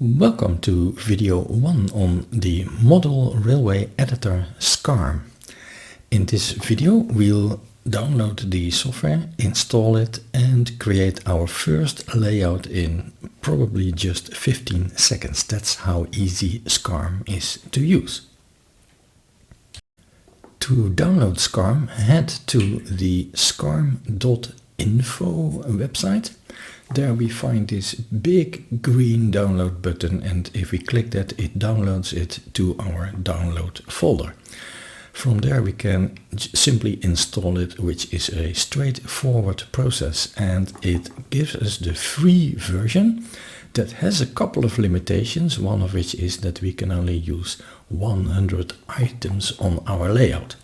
Welcome to video 1 on the Model Railway Editor Scarm. In this video we'll download the software, install it and create our first layout in probably just 15 seconds. That's how easy Scarm is to use. To download Scarm, head to the scarm.info website. There we find this big green download button, and if we click that, it downloads it to our download folder. From there we can simply install it, which is a straightforward process, and it gives us the free version that has a couple of limitations, one of which is that we can only use 100 items on our layout.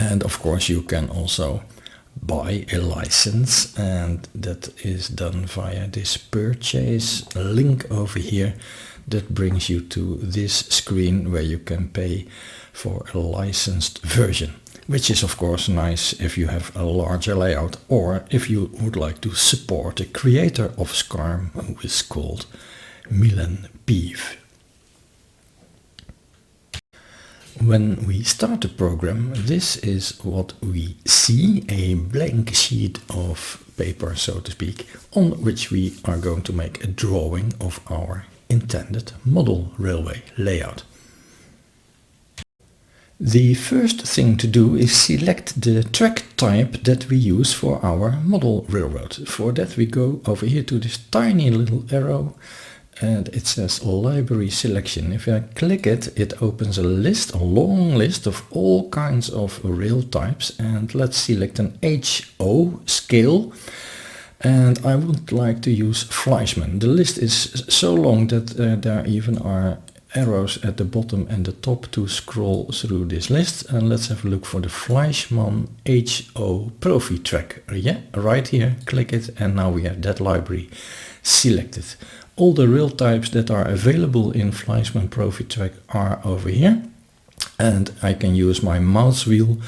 And of course you can also buy a license, and that is done via this purchase link over here that brings you to this screen where you can pay for a licensed version, which is of course nice if you have a larger layout or if you would like to support the creator of Scarm, who is called Milan Pieve. When we start the program, this is what we see, a blank sheet of paper, so to speak, on which we are going to make a drawing of our intended model railway layout. The first thing to do is select the track type that we use for our model railroad. For that we go over here to this tiny little arrow, and it says library selection. If I click it, it opens a list, a long list of all kinds of rail types, and let's select an HO scale, and I would like to use Fleischmann. The list is so long that there even are arrows at the bottom and the top to scroll through this list, and let's have a look for the Fleischmann HO Profi track. Yeah, right here, click it, and now we have that library selected. All the rail types that are available in Fleischmann Profi track are over here, and I can use my mouse wheel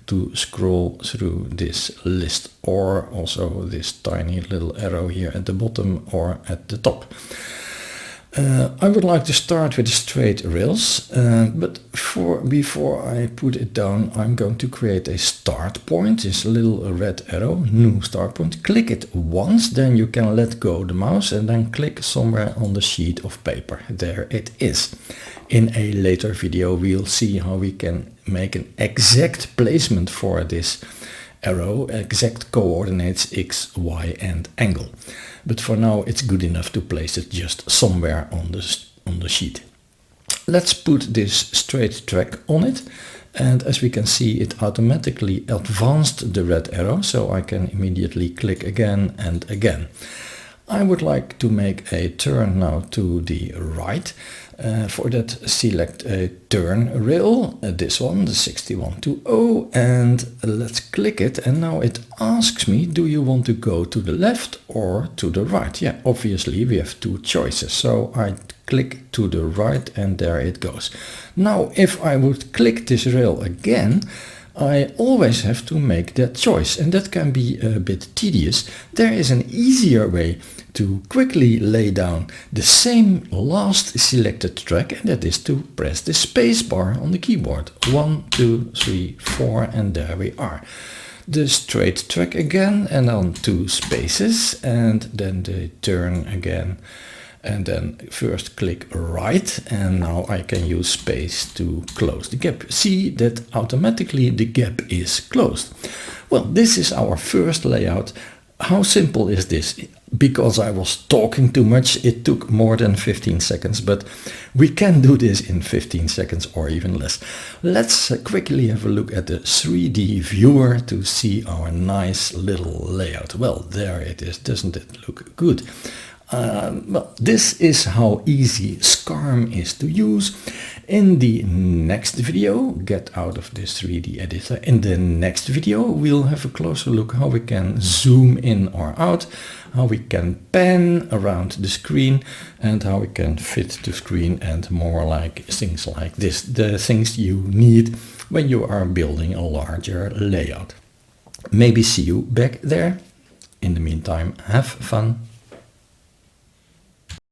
to scroll through this list, or also this tiny little arrow here at the bottom or at the top. I would like to start with the straight rails, but before I put it down, I'm going to create a start point, this little red arrow, new start point. Click it once, then you can let go the mouse and then click somewhere on the sheet of paper. There it is. In a later video we'll see how we can make an exact placement for this arrow, exact coordinates x, y and angle. But for now it's good enough to place it just somewhere on the sheet. Let's put this straight track on it, and as we can see, it automatically advanced the red arrow, so I can immediately click again and again. I would like to make a turn now to the right. For that, select a turn rail, this one, the 6120, and let's click it, and now it asks me, do you want to go to the left or to the right? Yeah, obviously we have two choices, so I click to the right and there it goes. Now if I would click this rail again, I always have to make that choice, and that can be a bit tedious. There is an easier way to quickly lay down the same last selected track, and that is to press the space bar on the keyboard. 1, 2, 3, 4, and there we are. The straight track again, and on 2 spaces, and then the turn again. And then first click right, and now I can use space to close the gap. See that automatically the gap is closed. Well, this is our first layout. How simple is this? Because I was talking too much, it took more than 15 seconds, but we can do this in 15 seconds or even less. Let's quickly have a look at the 3D viewer to see our nice little layout. Well, there it is. Doesn't it look good? Well, this is how easy Scarm is to use. In the next video, get out of this 3D editor. In the next video, we'll have a closer look how we can zoom in or out, how we can pan around the screen, and how we can fit the screen, and more like things like this, the things you need when you are building a larger layout. Maybe see you back there. In the meantime, have fun.